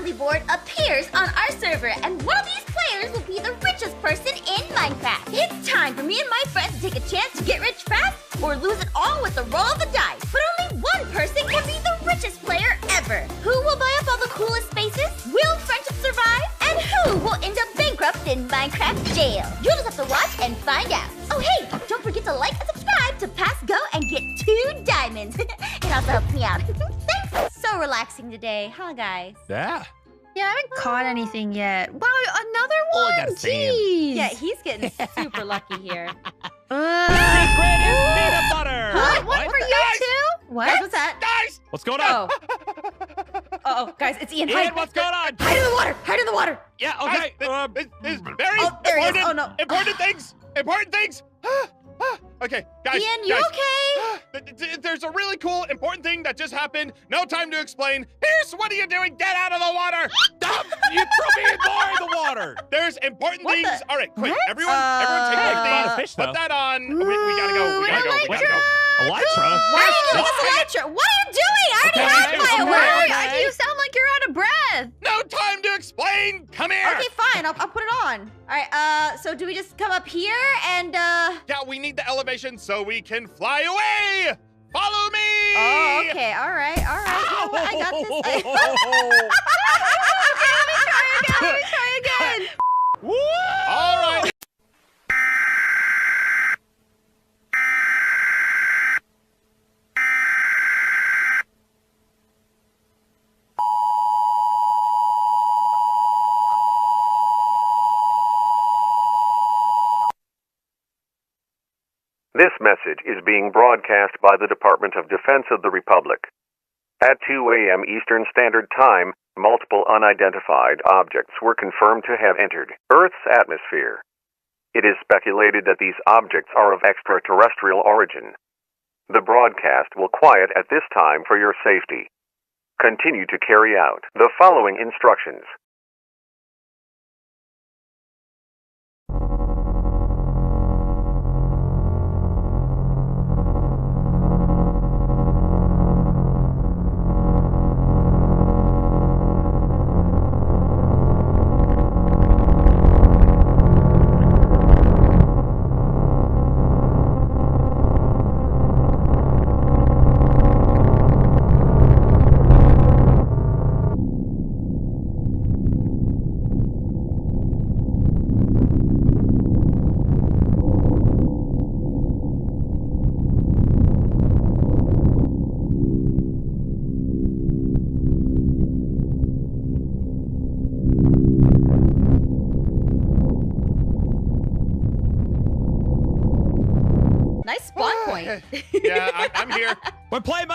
Monopoly board appears on our server, and one of these players will be the richest person in Minecraft. It's time for me and my friends to take a chance to get rich fast or lose it all with the roll of the dice. But only one person can be the richest player ever. Who will buy up all the coolest spaces? Will friendship survive? And who will end up bankrupt in Minecraft jail? You'll just have to watch and find out. Oh hey, don't forget to like and subscribe to Pass Go and get 2 diamonds. It also helps me out. Thanks. So relaxing today, huh guys? Yeah. Yeah, I haven't caught anything yet. Wow, another Oh, I one! got sand. Jeez! Yeah, he's getting super lucky here. Secret is peanut butter. What? One for you Guys, too? What? Guys, what's that? Guys, what's going on? Oh, guys, it's Ian. Ian, what's going on? Hide in the water! Hide in the water! Yeah, okay. There's very Oh, there he is. important, Oh, no. important things. Important things. Okay, guys. Ian, you okay? There's a really cool, important thing that just happened. No time to explain. Pierce, what are you doing? Get out of the water! Stop! You threw me more in the water. There's important What things. the- All right, quick. What? Everyone take Hey, one caught a of fish, these. though. Put that on. We gotta go. We gotta go. We gotta go. Elytra? Why are you giving us Why? Elytra? What are you doing? I already Okay, have my okay. award. Why do you sound like you're out of breath? No time to explain. Come here. Okay, fine. I'll put it on. All right. So do we just come up here and Yeah, we need the elevation so we can fly away. Follow me. Oh, okay. All right. All right. You know what? I got this. Let me try again. Woo! All right. This message is being broadcast by the Department of Defense of the Republic. At 2 a.m. Eastern Standard Time, multiple unidentified objects were confirmed to have entered Earth's atmosphere. It is speculated that these objects are of extraterrestrial origin. The broadcast will quiet at this time for your safety. Continue to carry out the following instructions. Nice spawn point. Yeah, I'm here. We're playing